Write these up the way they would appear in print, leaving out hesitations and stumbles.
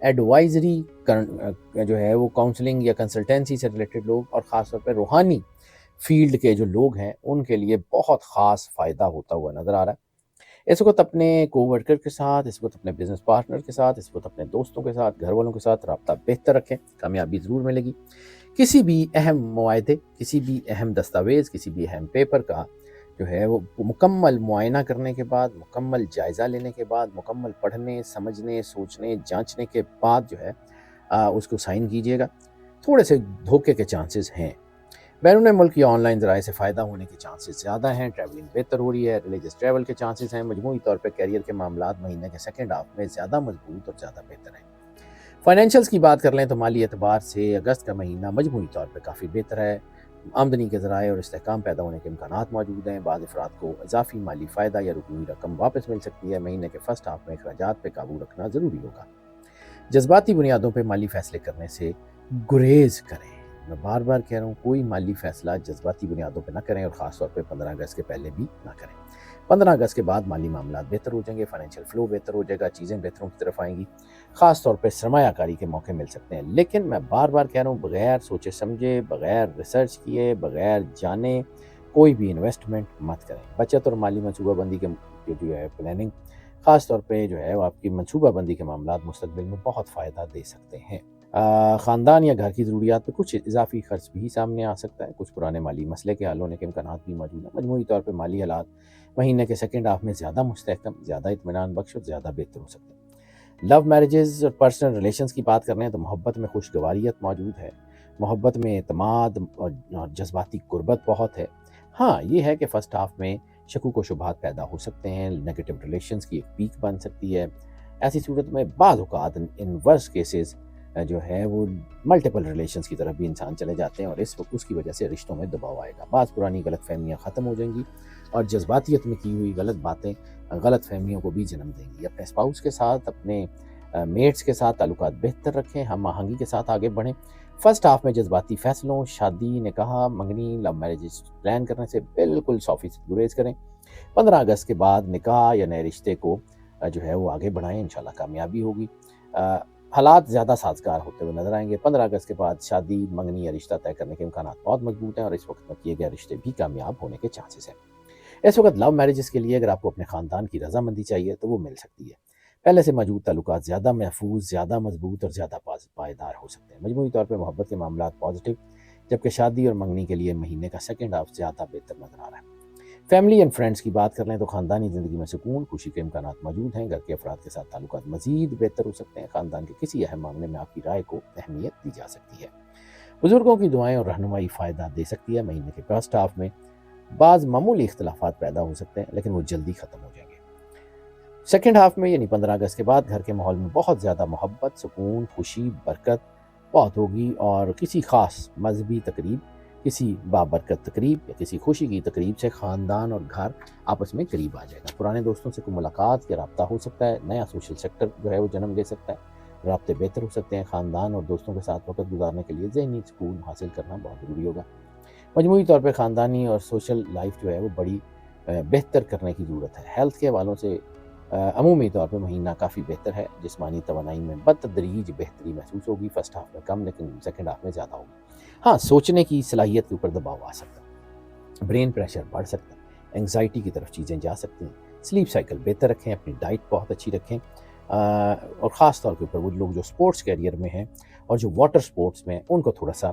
Advisory جو ہے وہ کاؤنسلنگ یا کنسلٹینسی سے ریلیٹڈ لوگ، اور خاص طور پہ روحانی فیلڈ کے جو لوگ ہیں ان کے لیے بہت خاص فائدہ ہوتا ہوا نظر آ رہا ہے۔ اس وقت اپنے کو ورکر کے ساتھ، اس وقت اپنے بزنس پارٹنر کے ساتھ، اس وقت اپنے دوستوں کے ساتھ، گھر والوں کے ساتھ رابطہ بہتر رکھیں، کامیابی ضرور ملے گی۔ کسی بھی اہم معاہدے، کسی بھی اہم دستاویز، کسی بھی اہم پیپر کا جو ہے وہ مکمل معائنہ کرنے کے بعد، مکمل جائزہ لینے کے بعد، مکمل پڑھنے، سمجھنے، سوچنے، جانچنے کے بعد جو ہے اس کو سائن کیجیے گا۔ تھوڑے سے دھوکے کے چانسز ہیں۔ بیرون ملک یا آن لائن ذرائع سے فائدہ ہونے کے چانسز زیادہ ہیں، ٹریولنگ بہتر ہو رہی ہے، ریلیجس ٹریول کے چانسز ہیں، مجموعی طور پہ کیریئر کے معاملات مہینے کے سیکنڈ ہاف میں زیادہ مضبوط اور زیادہ بہتر ہیں۔ فائنینشلز کی بات کر لیں تو مالی اعتبار سے اگست کا مہینہ مجموعی طور پہ کافی بہتر ہے، آمدنی کے ذرائع اور استحکام پیدا ہونے کے امکانات موجود ہیں، بعض افراد کو اضافی مالی فائدہ یا رکوی رقم واپس مل سکتی ہے۔ مہینے کے فرسٹ ہاف میں اخراجات پہ قابو رکھنا ضروری ہوگا۔ جذباتی بنیادوں پہ مالی فیصلے کرنے سے گریز کریں۔ میں بار بار کہہ رہا ہوں، کوئی مالی فیصلہ جذباتی بنیادوں پہ نہ کریں، اور خاص طور پہ 15 اگست کے پہلے بھی نہ کریں۔ 15 اگست کے بعد مالی معاملات بہتر ہو جائیں گے، فائنینشیل فلو بہتر ہو جائے گا، چیزیں بہتروں کی طرف آئیں گی، خاص طور پہ سرمایہ کاری کے موقع مل سکتے ہیں۔ لیکن میں بار بار کہہ رہا ہوں، بغیر سوچے سمجھے، بغیر ریسرچ کیے، بغیر جانے کوئی بھی انویسٹمنٹ مت کریں۔ بچت اور مالی منصوبہ بندی کے جو ہے پلاننگ، خاص طور پہ جو ہے وہ آپ کی منصوبہ بندی کے معاملات مستقبل میں بہت فائدہ دے سکتے ہیں۔ خاندان یا گھر کی ضروریات پہ کچھ اضافی خرچ بھی سامنے آ سکتا ہے، کچھ پرانے مالی مسئلے کے حل ہونے کے امکانات بھی موجود ہیں۔ مجموعی طور پہ مالی حالات مہینے کے سیکنڈ ہاف میں زیادہ مستحکم، زیادہ اطمینان بخش اور زیادہ بہتر ہو سکتے ہیں۔ لو میرجز اور پرسنل ریلیشنز کی بات کر رہے ہیں تو محبت میں خوشگواریت موجود ہے، محبت میں اعتماد اور جذباتی قربت بہت ہے۔ ہاں یہ ہے کہ فرسٹ ہاف میں شکوک و شبہات پیدا ہو سکتے ہیں، نیگیٹو ریلیشنز کی ایک پیک بن سکتی ہے۔ ایسی صورت میں بعض اوقات ان ورس کیسز جو ہے وہ ملٹیپل ریلیشنز کی طرف بھی انسان چلے جاتے ہیں، اور اس کی وجہ سے رشتوں میں دباؤ آئے گا۔ بعض پرانی غلط فہمیاں ختم ہو جائیں گی، اور جذباتیت میں کی ہوئی غلط باتیں غلط فہمیوں کو بھی جنم دیں گی۔ اپنے اسپاؤس کے ساتھ، اپنے میٹس کے ساتھ تعلقات بہتر رکھیں، ہم آہنگی کے ساتھ آگے بڑھیں۔ فرسٹ ہاف میں جذباتی فیصلوں، شادی، نکاح، منگنی، لو میرجز پلان کرنے سے بالکل 100% گریز کریں۔ 15 اگست کے بعد نکاح یا نئے رشتے کو جو ہے وہ آگے بڑھائیں، انشاءاللہ کامیابی ہوگی۔ حالات زیادہ سازگار ہوتے ہوئے نظر آئیں گے۔ 15 اگست کے بعد شادی، منگنی یا رشتہ طے کرنے کے امکانات بہت مضبوط ہیں، اور اس وقت میں کیے گئے رشتے بھی کامیاب ہونے کے چانسز ہیں۔ اس وقت لو میرجز کے لیے اگر آپ کو اپنے خاندان کی رضامندی چاہیے تو وہ مل سکتی ہے۔ پہلے سے موجود تعلقات زیادہ محفوظ، زیادہ مضبوط اور زیادہ پائیدار ہو سکتے ہیں۔ مجموعی طور پہ محبت کے معاملات پازیٹیو، جبکہ شادی اور منگنی کے لیے مہینے کا سیکنڈ ہاف زیادہ بہتر نظر آ رہا ہے۔ فیملی اینڈ فرینڈس کی بات کر لیں تو خاندانی زندگی میں سکون، خوشی کے امکانات موجود ہیں، گھر کے افراد کے ساتھ تعلقات مزید بہتر ہو سکتے ہیں، خاندان کے کسی اہم معاملے میں آپ کی رائے کو اہمیت دی جا سکتی ہے۔ بزرگوں کی دعائیں اور رہنمائی فائدہ دے سکتی ہے۔ مہینے کے فرسٹ ہاف میں بعض معمولی اختلافات پیدا ہو سکتے ہیں، لیکن وہ جلدی ختم ہو جائیں گے۔ سیکنڈ ہاف میں یعنی 15 اگست کے بعد گھر کے ماحول میں بہت زیادہ محبت، سکون، خوشی، برکت بہت ہوگی، اور کسی خاص مذہبی تقریب، کسی بابرکت تقریب یا کسی خوشی کی تقریب سے خاندان اور گھر آپس میں قریب آ جائے گا۔ پرانے دوستوں سے کوئی ملاقات یا رابطہ ہو سکتا ہے، نیا سوشل سیکٹر جو ہے وہ جنم لے سکتا ہے، رابطے بہتر ہو سکتے ہیں۔ خاندان اور دوستوں کے ساتھ وقت گزارنے کے لیے ذہنی سکون حاصل کرنا بہت ضروری ہوگا۔ مجموعی طور پہ خاندانی اور سوشل لائف جو ہے وہ بڑی بہتر کرنے کی ضرورت ہے۔ ہیلتھ کے حوالوں سے عمومی طور پہ مہینہ کافی بہتر ہے، جسمانی توانائی میں بتدریج بہتری محسوس ہوگی، فرسٹ ہاف میں کم لیکن سیکنڈ ہاف میں زیادہ ہوگی۔ ہاں سوچنے کی صلاحیت کے اوپر دباؤ آ سکتا ہے، برین پریشر بڑھ سکتا ہے، انگزائٹی کی طرف چیزیں جا سکتی ہیں۔ سلیپ سائیکل بہتر رکھیں، اپنی ڈائٹ بہت اچھی رکھیں، اور خاص طور کے اوپر وہ لوگ جو سپورٹس کیریئر میں ہیں اور جو واٹر سپورٹس میں ہیں ان کو تھوڑا سا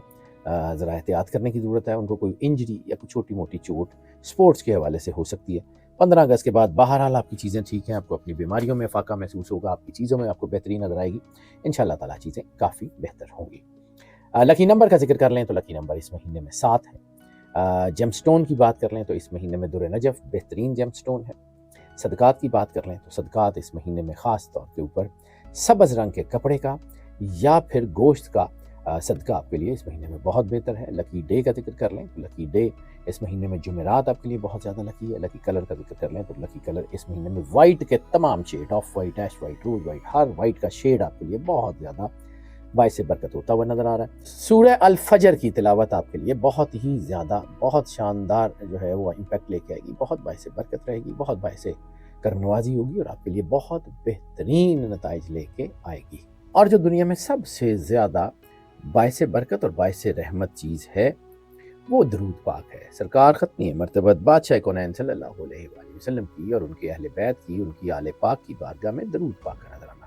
ذرا احتیاط کرنے کی ضرورت ہے۔ ان کو کوئی انجری یا کوئی چھوٹی موٹی چوٹ سپورٹس کے حوالے سے ہو سکتی ہے۔ 15 اگست کے بعد بہرحال آپ کی چیزیں ٹھیک ہیں، آپ کو اپنی بیماریوں میں فاقہ محسوس ہوگا، آپ کی چیزوں میں آپ کو بہتری نظر آئے گی، انشاءاللہ تعالیٰ چیزیں کافی بہتر ہوں گی۔ لکی نمبر کا ذکر کر لیں تو لکی نمبر اس مہینے میں 7 ہے۔ جیم سٹون کی بات کر لیں تو اس مہینے میں در نجف بہترین جیم سٹون ہے۔ صدقات کی بات کر لیں تو صدقات اس مہینے میں خاص طور کے اوپر سبز رنگ کے کپڑے کا یا پھر گوشت کا صدقہ آپ کے لیے اس مہینے میں بہت بہتر ہے۔ لکی ڈے کا ذکر کر لیں تو لکی ڈے اس مہینے میں جمعرات آپ کے لیے بہت زیادہ لکی ہے۔ لکی کلر کا ذکر کر لیں تو لکی کلر اس مہینے میں وائٹ کے تمام shade, off white, ash white, rose white, ہر وائٹ کا شیڈ آپ کے لیے بہت زیادہ باعث برکت ہوتا ہوا نظر آ رہا ہے۔ سورہ الفجر کی تلاوت آپ کے لیے بہت ہی زیادہ، بہت شاندار جو ہے وہ امپیکٹ لے کے آئے گی، بہت باعث برکت رہے گی، بہت باعث کرم نوازی ہوگی، اور آپ کے لیے بہت بہترین نتائج لے کے آئے گی۔ اور جو دنیا میں سب سے زیادہ باعث برکت اور باعث رحمت چیز ہے وہ درود پاک ہے۔ سرکار ختمی مرتبت بادشاہ کونین صلی اللہ علیہ وآلہ وسلم کی اور ان کے اہل بیت کی، ان کی آل پاک کی بارگاہ میں درود پاک کا نظر آنا۔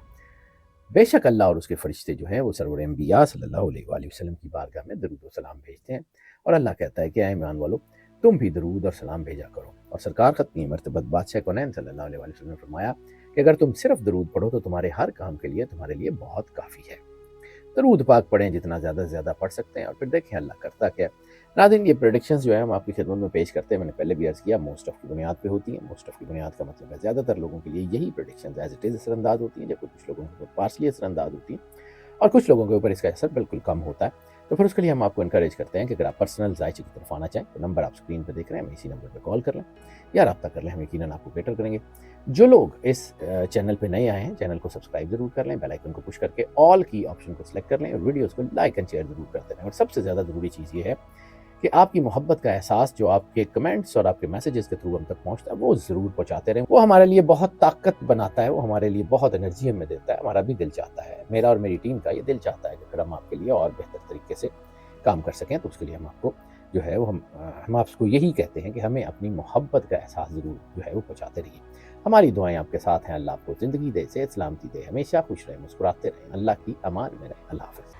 بے شک اللہ اور اس کے فرشتے جو ہیں وہ سرور انبیاء صلی اللہ علیہ وآلہ وسلم کی بارگاہ میں درود و سلام بھیجتے ہیں، اور اللہ کہتا ہے کہ اے ایمان والو تم بھی درود اور سلام بھیجا کرو۔ اور سرکار ختمی مرتبت بادشاہ کونین صلی اللہ علیہ وآلہ وسلم نے فرمایا کہ اگر تم صرف درود پڑھو تو تمہارے ہر کام کے لیے تمہارے لیے بہت کافی ہے۔ درود پاک پڑھیں جتنا زیادہ سے زیادہ پڑھ سکتے ہیں، اور پھر دیکھیں اللہ کرتا کیا ہے۔ ناظرین، یہ پریڈکشنز جو ہے ہم آپ کی خدمت میں پیش کرتے ہیں، میں نے پہلے بھی عرض کیا موسٹ آف کی بنیاد پہ ہوتی ہیں۔ موسٹ آف کی بنیاد کا مطلب ہے زیادہ تر لوگوں کے لیے یہی پریڈکشنز ایز اٹ از اثر انداز ہوتی ہیں، جبکہ کچھ لوگوں کے اوپر پارسلی اثر انداز ہوتی ہیں، اور کچھ لوگوں کے اوپر اس کا اثر بالکل کم ہوتا ہے۔ تو پھر اس کے لیے ہم آپ کو انکریج کرتے ہیں کہ اگر آپ پرسنل ذائچے کی طرف آنا چاہیں تو نمبر آپ اسکرین پہ دیکھ رہے ہیں، ہمیں اسی نمبر پہ کال کر لیں یا رابطہ کر لیں، ہم یقیناً آپ کو بیٹر کریں گے۔ جو لوگ اس چینل پہ نئے آئے ہیں چینل کو سبسکرائب ضرور کر لیں، بیل آئیکن کو پش کر کے آل کی آپشن کو سلیکٹ کر لیں، اور ویڈیوز کو لائک اینڈ شیئر ضرور کرتے رہیں۔ اور سب سے زیادہ ضروری چیز یہ ہے کہ آپ کی محبت کا احساس جو آپ کے کمنٹس اور آپ کے میسیجز کے تھرو ہم تک پہنچتا ہے وہ ضرور پہنچاتے رہیں۔ وہ ہمارے لیے بہت طاقت بناتا ہے، وہ ہمارے لیے بہت انرجی ہمیں دیتا ہے۔ ہمارا بھی دل چاہتا ہے، میرا اور میری ٹیم کا یہ دل چاہتا ہے کہ اگر ہم آپ کے لیے اور بہتر طریقے سے کام کر سکیں تو اس کے لیے ہم آپ کو جو ہے وہ ہم آپ کو یہی کہتے ہیں کہ ہمیں اپنی محبت کا احساس ضرور جو ہے وہ پہنچاتے رہیے۔ ہماری دعائیں آپ کے ساتھ ہیں۔ اللہ آپ کو زندگی دے، صحت سلامتی دے، ہمیشہ خوش رہیں، مسکراتے رہیں، اللہ کی امان میں رہیں۔ اللہ حافظ۔